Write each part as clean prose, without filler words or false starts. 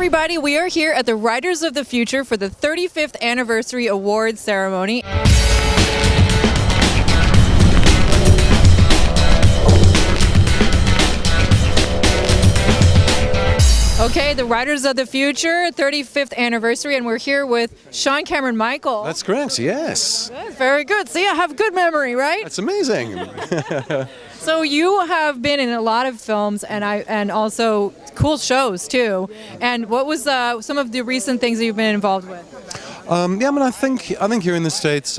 everybody, we are here at the Writers of the Future for the 35th Anniversary Awards Ceremony. Okay, the Writers of the Future, 35th Anniversary, and we're here with Sean Cameron Michael. That's correct, yes. Good, very good. See, I have good memory, right? That's amazing. So you have been in a lot of films and also cool shows too. And what was some of the recent things that you've been involved with? I think here in the States,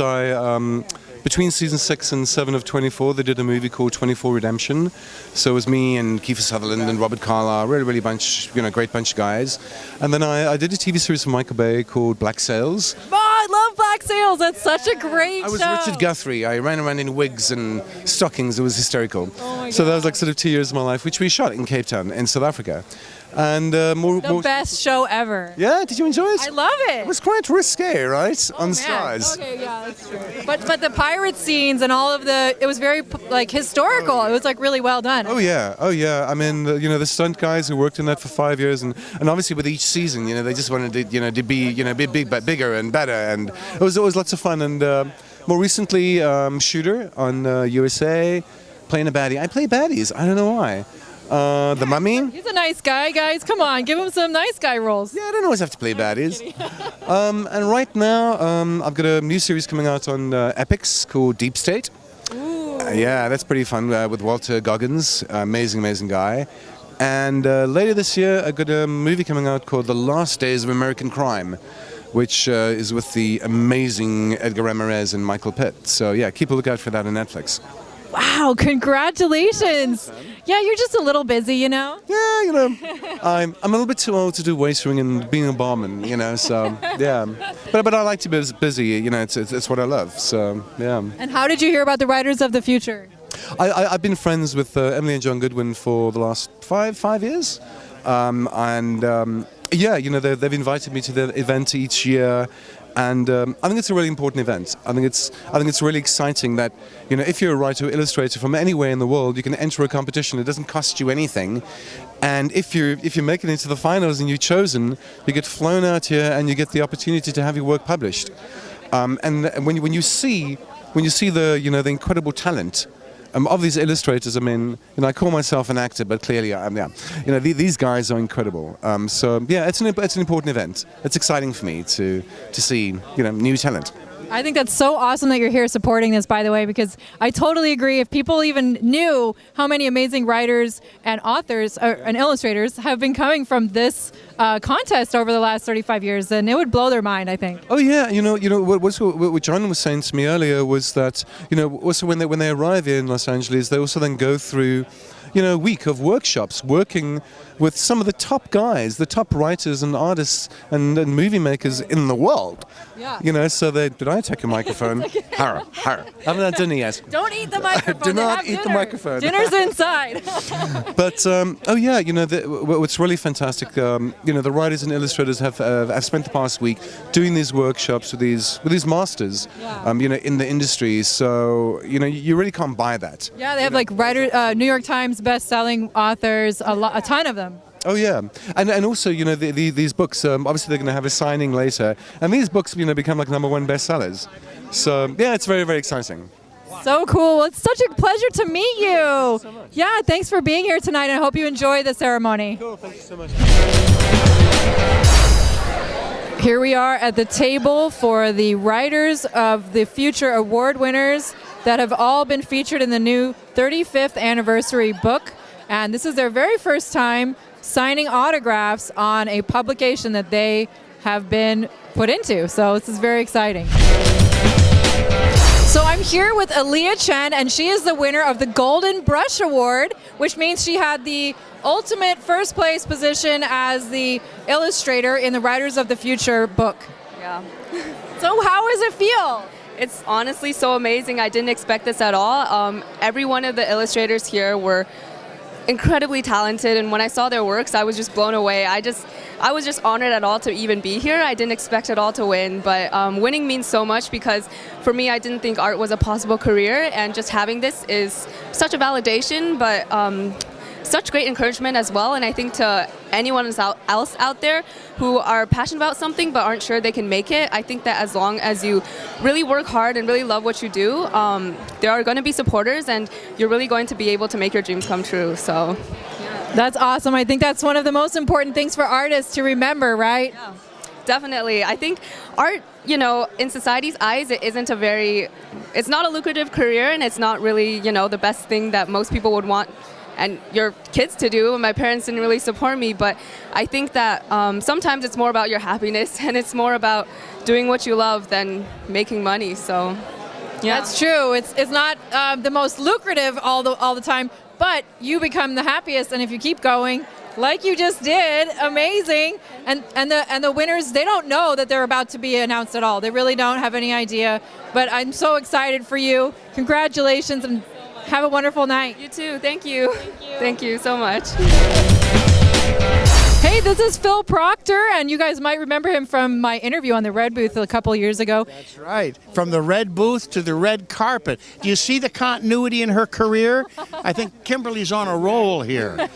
between season 6 and 7 of 24, they did a movie called 24 Redemption. So it was me and Kiefer Sutherland and Robert Carlyle, really great bunch of guys. And then I did a TV series for Michael Bay called Black Sails. Oh, I love Black Sails. That's such a great show. I was Richard Guthrie. I ran around in wigs and stockings. It was hysterical. Oh my so God. that was like sort of 2 years of my life, which we shot in Cape Town in South Africa. And the best show ever. Yeah, did you enjoy it? I love it. It was quite risque, right? Oh, on man. stars. Okay, yeah, that's true. But the pirate scenes and all of it was very historical. It was like really well done. Oh yeah. I mean, the stunt guys who worked in that for 5 years, and obviously with each season, they just wanted to be bigger and better, and it was always lots of fun. And more recently, Shooter on USA, playing a baddie. I play baddies. I don't know why. The Mummy. He's a nice guy, guys. Come on, give him some nice guy roles. Yeah, I don't always have to play baddies. And right now, I've got a new series coming out on Epix called Deep State. Yeah, that's pretty fun with Walter Goggins, amazing guy. And later this year, I've got a movie coming out called The Last Days of American Crime, which is with the amazing Edgar Ramirez and Michael Pitt. So yeah, keep a lookout for that on Netflix. Wow, congratulations. Yeah, you're just a little busy, Yeah, I'm a little bit too old to do waitering and being a barman, so yeah. But I like to be busy, it's what I love, so yeah. And how did you hear about the Writers of the Future? I've been friends with Emily and John Goodwin for the last five years. They've invited me to the event each year. And I think it's a really important event. I think it's really exciting that if you're a writer or illustrator from anywhere in the world, you can enter a competition. It doesn't cost you anything, and if you make it into the finals and you're chosen, you get flown out here and you get the opportunity to have your work published. And when you see the incredible talent of these illustrators, I call myself an actor, but clearly I am. These guys are incredible. It's an important event. It's exciting for me to see new talent. I think that's so awesome that you're here supporting this, by the way, because I totally agree. If people even knew how many amazing writers and authors and illustrators have been coming from this contest over the last 35 years, then it would blow their mind, I think. Oh yeah, what John was saying to me earlier was that also when they arrive here in Los Angeles, they also then go through a week of workshops working with some of the top guys, the top writers and artists and movie makers in the world. Yeah. So did I take a microphone? Harr. I haven't had dinner yet. Don't eat the microphone. Do not eat the microphone. Dinner's inside. But what's really fantastic, the writers and illustrators have spent the past week doing these workshops with these masters, in the industry. So you really can't buy that. Yeah, they have New York Times best-selling authors, a ton of them. Oh yeah, and also these books. Obviously, they're going to have a signing later, and these books become like #1 bestsellers. So yeah, it's very exciting. So cool. Well, it's such a pleasure to meet you. Thank you so much. Yeah, thanks for being here tonight, and I hope you enjoy the ceremony. Cool. Thank you so much. Here we are at the table for the Writers of the Future Award winners that have all been featured in the new 35th anniversary book. And this is their very first time signing autographs on a publication that they have been put into. So this is very exciting. So I'm here with Aaliyah Chen, and she is the winner of the Golden Brush Award, which means she had the ultimate first place position as the illustrator in the Writers of the Future book. Yeah. So how does it feel? It's honestly so amazing. I didn't expect this at all. Every one of the illustrators here were incredibly talented, and when I saw their works, I was just blown away. I was just honored at all to even be here. I didn't expect at all to win, but winning means so much because for me, I didn't think art was a possible career, and just having this is such a validation. But such great encouragement as well. And I think to anyone else out there who are passionate about something but aren't sure they can make it, I think that as long as you really work hard and really love what you do, there are going to be supporters, and you're really going to be able to make your dreams come true. So. That's awesome. I think that's one of the most important things for artists to remember, right? Yeah, definitely. I think art, you know, in society's eyes, it's not a lucrative career, and it's not really, you know, the best thing that most people would want and your kids to do. And my parents didn't really support me, but I think that sometimes it's more about your happiness, and it's more about doing what you love than making money. So, yeah. That's true. It's not the most lucrative all the time, but you become the happiest, and if you keep going, like you just did, amazing. And the winners, they don't know that they're about to be announced at all. They really don't have any idea. But I'm so excited for you. Congratulations, and have a wonderful night. You too. Thank you. Thank you so much. Hey, this is Phil Proctor, and you guys might remember him from my interview on the Red Booth a couple years ago. That's right. From the Red Booth to the red carpet. Do you see the continuity in her career? I think Kimberly's on a roll here.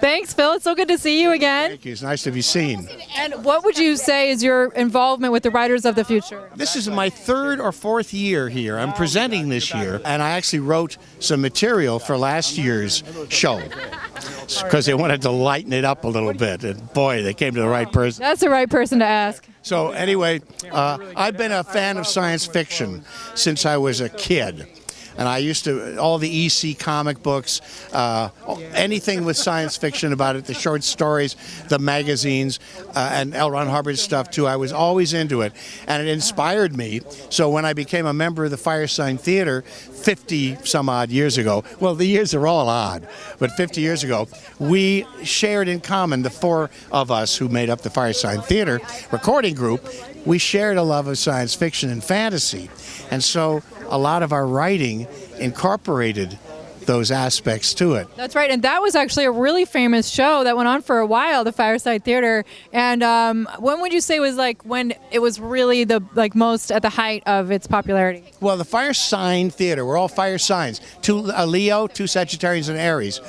Thanks, Phil. It's so good to see you again. Thank you. It's nice to be seen. And what would you say is your involvement with the Writers of the Future? This is my third or fourth year here. I'm presenting this year, and I actually wrote some material for last year's show because they wanted to lighten it up a little bit. And boy, they came to the right person. That's the right person to ask. So anyway, I've been a fan of science fiction since I was a kid. And I used to, all the EC comic books, anything with science fiction about it, the short stories, the magazines, and L. Ron Hubbard stuff too. I was always into it. And it inspired me. So when I became a member of the Firesign Theater 50 some odd years ago, well, the years are all odd, but 50 years ago, we shared in common, the four of us who made up the Firesign Theater recording group, we shared a love of science fiction and fantasy. And so a lot of our writing incorporated those aspects to it. That's right, and that was actually a really famous show that went on for a while, the Fireside Theater. And when would you say was like when it was really the most at the height of its popularity? Well, the Firesign Theater, we're all fire signs. Two Leo, two Sagittarians, and Aries,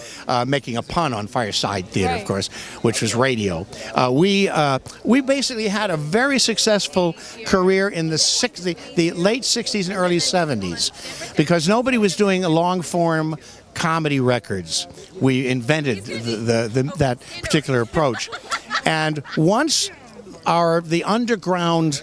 making a pun on Fireside Theater, Right. of course, which was radio. We basically had a very successful career in the late 60s and early 70s because nobody was doing a long-form comedy records. We invented that particular approach. And once the underground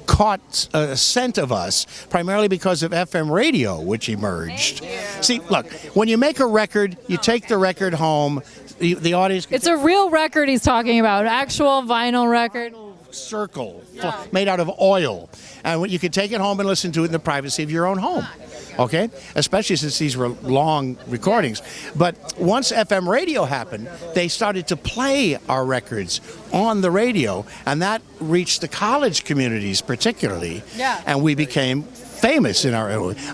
caught a scent of us, primarily because of FM radio, which emerged. See, look, when you make a record, you take the record home, the audience... It's a real record he's talking about, actual vinyl record. Circle made out of oil, and you can take it home and listen to it in the privacy of your own home. Okay, especially since these were long recordings. But once FM radio happened, they started to play our records on the radio, and that reached the college communities particularly. Yeah. And we became famous in our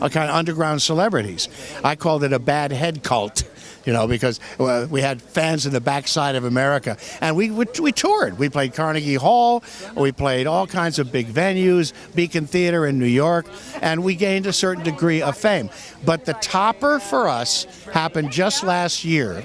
kind of underground celebrities. I called it a bad head cult. You know, because we had fans in the backside of America, and we toured. We played Carnegie Hall, we played all kinds of big venues, Beacon Theater in New York, and we gained a certain degree of fame. But the topper for us happened just last year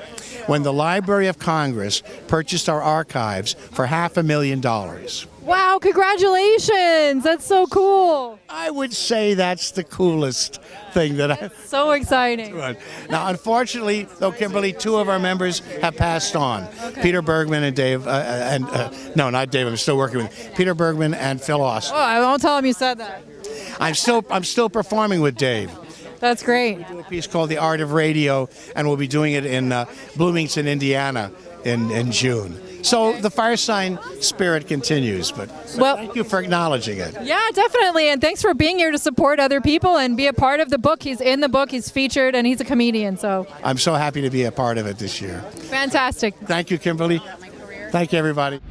when the Library of Congress purchased our archives for $500,000. Wow, congratulations! That's so cool. I would say that's the coolest thing that I've So exciting. done. Now, unfortunately, though, Kimberly, two of our members have passed on. Peter Bergman and Dave, no, not Dave, I'm still working with Peter Bergman and Phil Austin. Oh, I won't tell him you said that. I'm still performing with Dave. That's great. A piece called The Art of Radio, and we'll be doing it in Bloomington, Indiana in June. So the Firesign spirit continues, but Well- thank you for acknowledging it. Yeah, definitely. And thanks for being here to support other people and be a part of the book. He's in the book, he's featured, and he's a comedian. So I'm so happy to be a part of it this year. fantastic. Thank you, Kimberly. Thank you, everybody.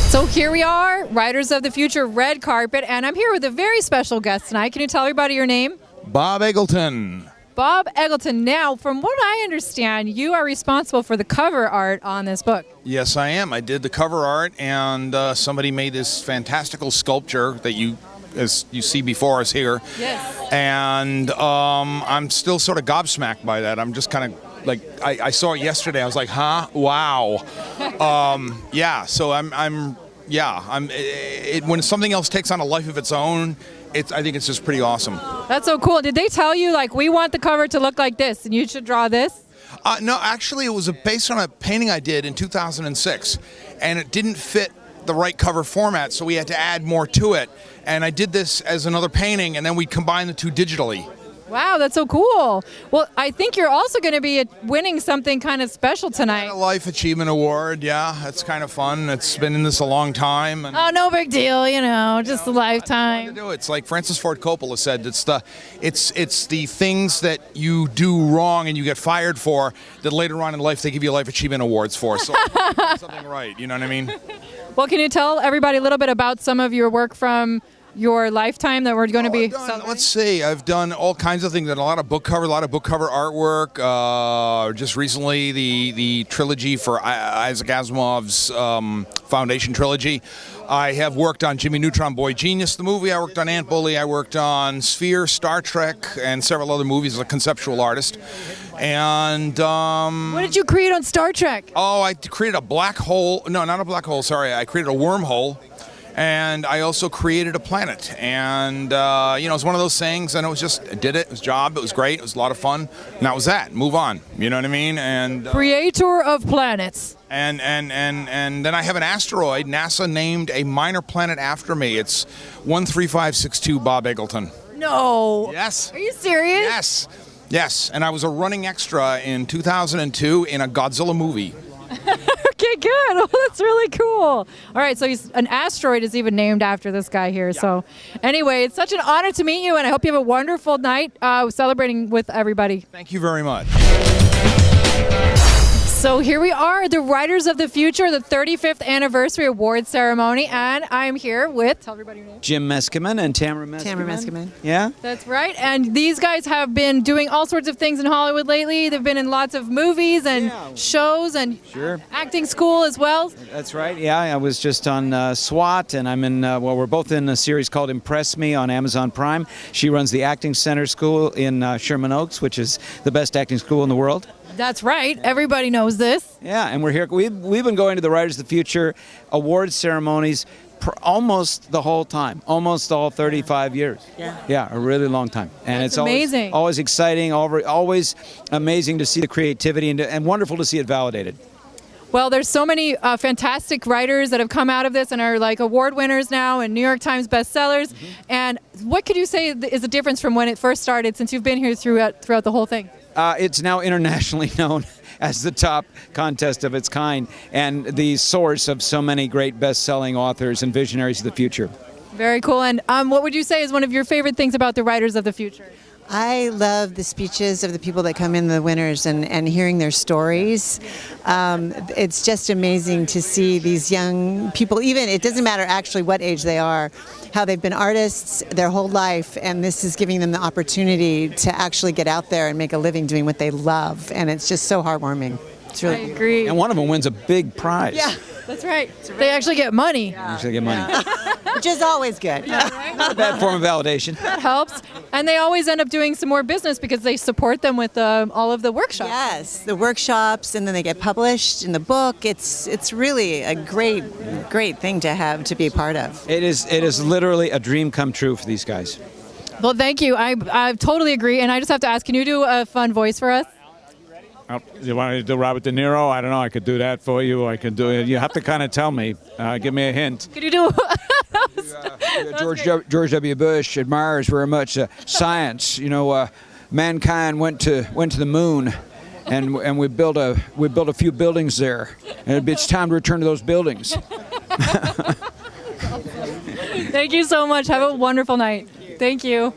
So here we are, Writers of the Future Red Carpet, and I'm here with a very special guest tonight. Can you tell everybody your name? Bob Eggleton. Bob Eggleton. Now, from what I understand, you are responsible for the cover art on this book. Yes, I am. I did the cover art, and somebody made this fantastical sculpture that you as you see before us here. Yes. And I'm still sort of gobsmacked by that. I'm just kind of like, I saw it yesterday. I was like, huh? Wow. Yeah. So when something else takes on a life of its own, I think it's just pretty awesome. That's so cool. Did they tell you, like, we want the cover to look like this and you should draw this? No, actually, it was based on a painting I did in 2006, and it didn't fit the right cover format, so we had to add more to it. And I did this as another painting, and then we combined the two digitally. Wow, that's so cool. Well, I think you're also going to be winning something kind of special tonight. A Life Achievement Award, yeah, that's kind of fun. It's been in this a long time. And Oh, no big deal, just a lifetime. to do it. It's like Francis Ford Coppola said, it's the things that you do wrong and you get fired for that later on in life they give you Life Achievement Awards for. So something right, you know what I mean? Well, can you tell everybody a little bit about some of your work from your lifetime that we're going to be celebrating? Let's see. I've done all kinds of things. A lot of book cover artwork. Just recently, the trilogy for Isaac Asimov's Foundation trilogy. I have worked on Jimmy Neutron Boy Genius, the movie. I worked on Ant Bully. I worked on Sphere, Star Trek, and several other movies as a conceptual artist. And what did you create on Star Trek? Oh, I created a black hole. No, not a black hole. Sorry, I created a wormhole. And I also created a planet, and it's one of those things. And it was just, I did it. It was a job. It was great. It was a lot of fun. And that was that. Move on. You know what I mean? And Creator of planets. And then I have an asteroid. NASA named a minor planet after me. It's 13562 Bob Eggleton. No. Yes. Are you serious? Yes. Yes. And I was a running extra in 2002 in a Godzilla movie. Okay, good. Oh, that's really cool. All right, so an asteroid is even named after this guy here. Yeah. So anyway, it's such an honor to meet you, and I hope you have a wonderful night celebrating with everybody. Thank you very much. So here we are, the Writers of the Future, the 35th Anniversary Award Ceremony, and I'm here with, tell everybody your name. Jim Meskimen and Tamara Meskimen. Tamara Meskimen. Yeah? That's right, and these guys have been doing all sorts of things in Hollywood lately. They've been in lots of movies and shows and acting school as well. That's right, yeah. I was just on SWAT, and I'm in, we're both in a series called Impress Me on Amazon Prime. She runs the Acting Center School in Sherman Oaks, which is the best acting school in the world. That's right. Everybody knows this. Yeah, and we're here. We've been going to the Writers of the Future awards ceremonies almost the whole time, almost all 35 years. Yeah, a really long time. And That's it's amazing. Always exciting, always amazing to see the creativity and wonderful to see it validated. Well, there's so many fantastic writers that have come out of this and are like award winners now and New York Times bestsellers. Mm-hmm. And what could you say is the difference from when it first started since you've been here throughout the whole thing? It's now internationally known as the top contest of its kind and the source of so many great best-selling authors and visionaries of the future. Very cool. And what would you say is one of your favorite things about the Writers of the Future? I love the speeches of the people that come in, the winners, and hearing their stories. It's just amazing to see these young people, even, it doesn't matter actually what age they are, how they've been artists their whole life, and this is giving them the opportunity to actually get out there and make a living doing what they love, and it's just so heartwarming. It's really I agree. And one of them wins a big prize. Yeah. That's right. They actually get money. Actually get money. Which is always good. Not a bad form of validation. That helps. And they always end up doing some more business because they support them with all of the workshops. Yes, the workshops, and then they get published in the book. It's really a great thing to be a part of. It is literally a dream come true for these guys. Well, thank you. I totally agree. And I just have to ask, can you do a fun voice for us? You want to do Robert De Niro? I don't know. I could do that for you. I can do it. You have to kind of tell me. Give me a hint. Could you do? George W. Bush admires very much science. Mankind went to the moon, and we built a few buildings there, and it's time to return to those buildings. Thank you so much. Have a wonderful night. Thank you.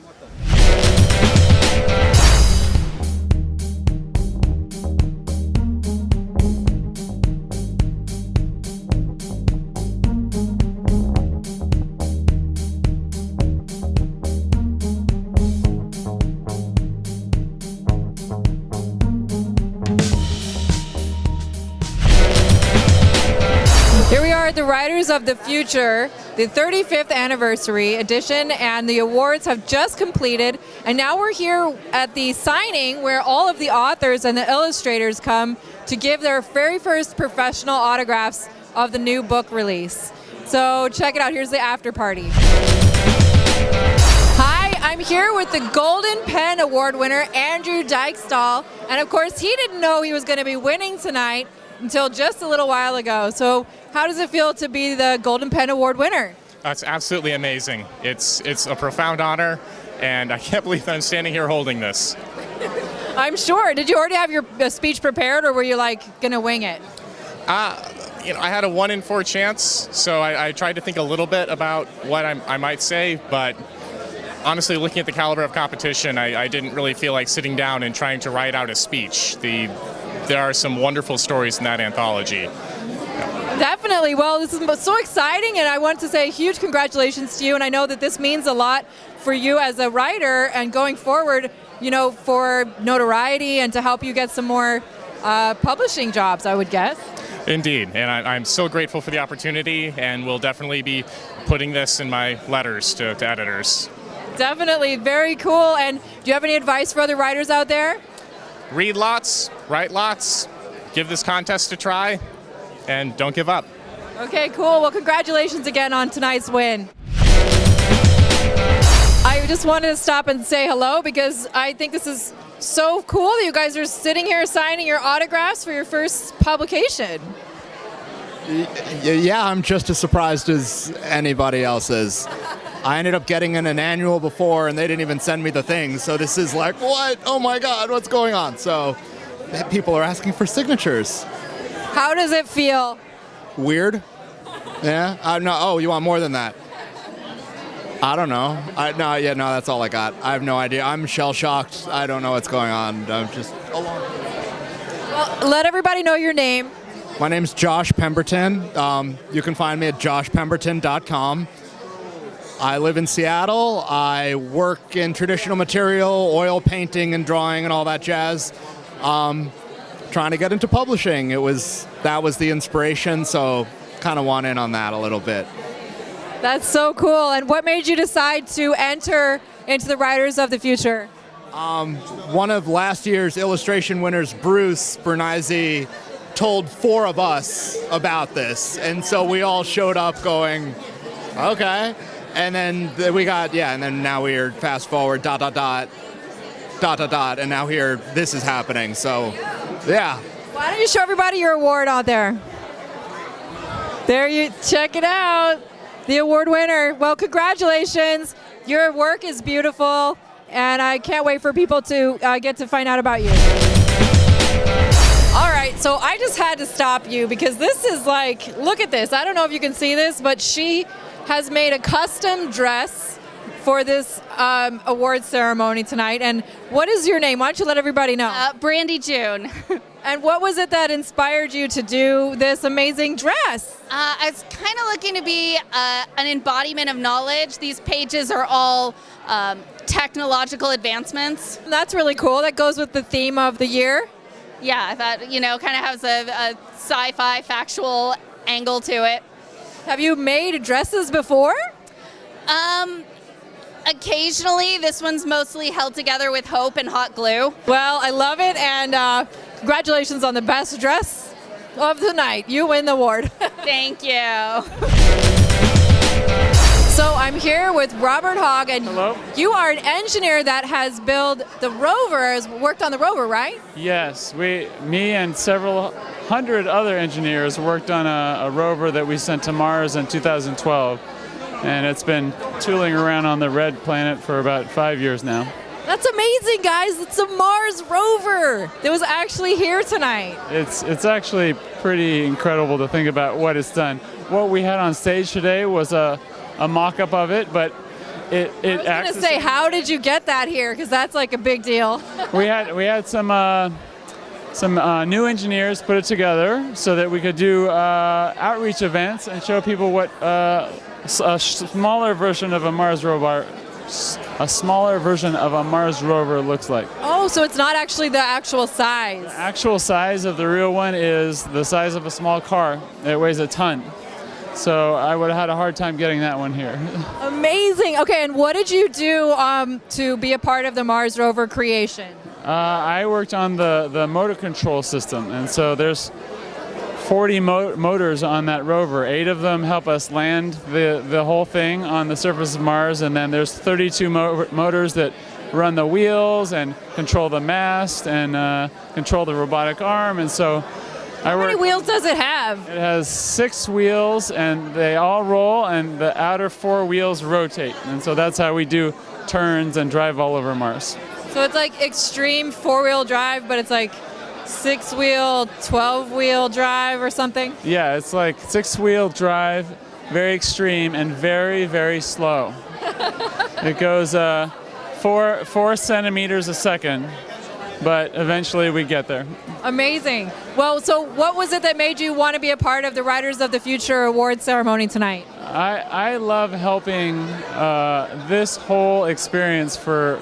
Here we are are at the Writers of the Future, the 35th anniversary edition, and the awards have just completed. And now we're here at the signing where all of the authors and the illustrators come to give their very first professional autographs of the new book release. So check it out. Here's the after party. Hi, I'm here with the Golden Pen Award winner, Andrew Dykstal. And of course, he didn't know he was going to be winning tonight until just a little while ago. So how does it feel to be the Golden Pen Award winner? It's absolutely amazing. It's a profound honor, and I can't believe that I'm standing here holding this. I'm sure. Did you already have your speech prepared, or were you like going to wing it? I had a 1 in 4 chance, so I tried to think a little bit about what I might say, but honestly, looking at the caliber of competition, I didn't really feel like sitting down and trying to write out a speech. There are some wonderful stories in that anthology. Definitely. Well, this is so exciting, and I want to say huge congratulations to you, and I know that this means a lot for you as a writer and going forward, you know, for notoriety and to help you get some more publishing jobs, I would guess. Indeed, and I'm so grateful for the opportunity, and will definitely be putting this in my letters to editors. Definitely. Very cool. And do you have any advice for other writers out there? Read lots, write lots, give this contest a try, and don't give up. Okay, cool. Well, congratulations again on tonight's win. I just wanted to stop and say hello because I think this is so cool that you guys are sitting here signing your autographs for your first publication. Yeah, I'm just as surprised as anybody else is. I ended up getting in an annual before, and they didn't even send me the thing. So this is like, what? Oh my God, what's going on? So people are asking for signatures. How does it feel? Weird. Yeah. No. Oh, you want more than that? I don't know. No, that's all I got. I have no idea. I'm shell-shocked. I don't know what's going on. I'm just alone. Well, let everybody know your name. My name's Josh Pemberton. You can find me at joshpemberton.com. I live in Seattle. I work in traditional material, oil painting and drawing and all that jazz. Trying to get into publishing. That was the inspiration, so kind of want in on that a little bit. That's so cool. And what made you decide to enter into the Writers of the Future? One of last year's illustration winners, Bruce Bernizzi, told 4 of us about this. And so we all showed up going, okay. And then and then now we're fast forward, ... and now here, this is happening. So, yeah. Why don't you show everybody your award out there? There you, check it out. The award winner. Well, congratulations. Your work is beautiful, and I can't wait for people to get to find out about you. All right, so I just had to stop you because this is like, look at this. I don't know if you can see this, but she has made a custom dress for this award ceremony tonight. And what is your name? Why don't you let everybody know? Brandy June. And what was it that inspired you to do this amazing dress? I was kind of looking to be an embodiment of knowledge. These pages are all technological advancements. That's really cool. That goes with the theme of the year. Yeah, I thought, kind of has a sci-fi factual angle to it. Have you made dresses before? Occasionally. This one's mostly held together with hope and hot glue. Well, I love it, and congratulations on the best dress of the night. You win the award. Thank you. So I'm here with Robert Hogg, and hello. You are an engineer that has built the rover, has worked on the rover, right? Yes, me and several hundred other engineers worked on a rover that we sent to Mars in 2012. And it's been tooling around on the red planet for about 5 years now. That's amazing, guys. It's a Mars rover that was actually here tonight. It's actually pretty incredible to think about what it's done. What we had on stage today was a mock-up of it, but it I was going to say, how did you get that here? Because that's like a big deal. we had some new engineers put it together so that we could do outreach events and show people what a smaller version of a Mars rover looks like. Oh, so it's not actually the actual size. The actual size of the real one is the size of a small car. It weighs a ton. So I would have had a hard time getting that one here. Amazing. Okay, and what did you do to be a part of the Mars rover creation? I worked on the motor control system, and so there's 40 motors on that rover. 8 of them help us land the whole thing on the surface of Mars, and then there's 32 motors that run the wheels and control the mast and control the robotic arm. And so how many wheels does it have? It has 6 wheels, and they all roll, and the outer 4 wheels rotate. And so that's how we do turns and drive all over Mars. So it's like extreme 4-wheel drive, but it's like 6-wheel, 12-wheel drive or something? Yeah, it's like 6-wheel drive, very extreme and very, very slow. It goes 4 centimeters a second, but eventually we get there. Amazing. Well, so what was it that made you want to be a part of the Writers of the Future award ceremony tonight? I love helping this whole experience for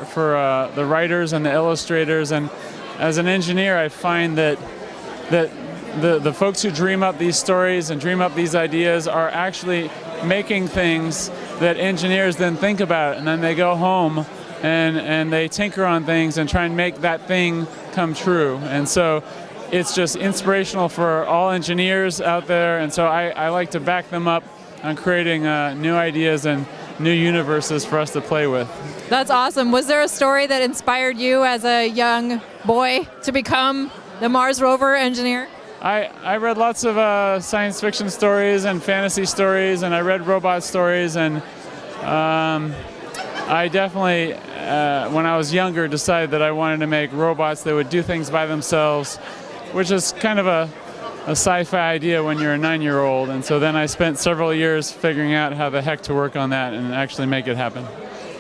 the writers and the illustrators, and as an engineer, I find that the folks who dream up these stories and dream up these ideas are actually making things that engineers then think about, and then they go home and they tinker on things and try and make that thing come true. And so it's just inspirational for all engineers out there, and so I like to back them up on creating new ideas and new universes for us to play with. That's awesome. Was there a story that inspired you as a young boy to become the Mars rover engineer? I read lots of science fiction stories and fantasy stories, and I read robot stories, and I definitely, when I was younger, decided that I wanted to make robots that would do things by themselves, which is kind of a sci-fi idea when you're a 9-year-old. And so then I spent several years figuring out how the heck to work on that and actually make it happen.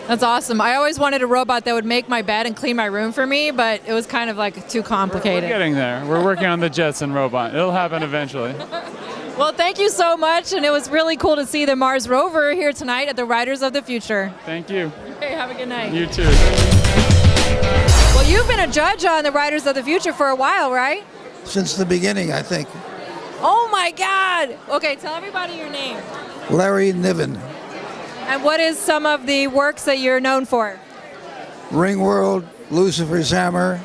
That's awesome. I always wanted a robot that would make my bed and clean my room for me, but it was kind of like too complicated. We're getting there. We're working on the Jetson robot. It'll happen eventually. Well, thank you so much, and it was really cool to see the Mars rover here tonight at the Writers of the Future. Thank you. Okay, have a good night. You too. Well, you've been a judge on the Writers of the Future for a while, right? Since the beginning, I think. Oh my God! Okay, tell everybody your name. Larry Niven. And what is some of the works that you're known for? Ringworld, Lucifer's Hammer,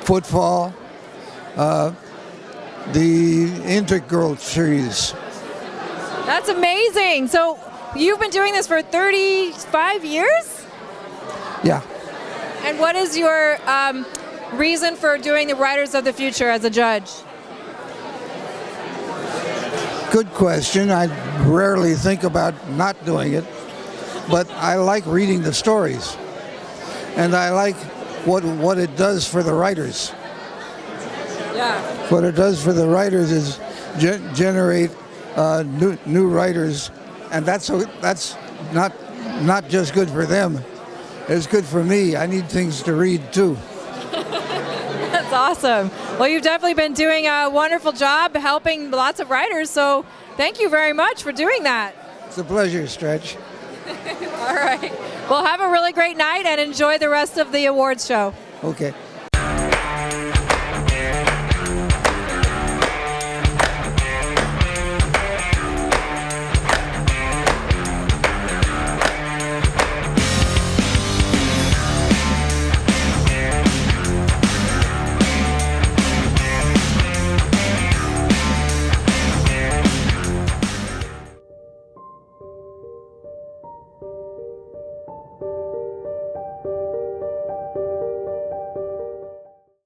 Footfall, the Integral series. That's amazing. So you've been doing this for 35 years? Yeah. And what is your reason for doing the Writers of the Future as a judge? Good question. I rarely think about not doing it, but I like reading the stories, and I like what it does for the writers. Yeah. What it does for the writers is generate new writers, and that's not just good for them. It's good for me. I need things to read too. That's awesome. Well, you've definitely been doing a wonderful job helping lots of writers, so thank you very much for doing that. It's a pleasure, Stretch. All right. Well, have a really great night and enjoy the rest of the awards show. Okay.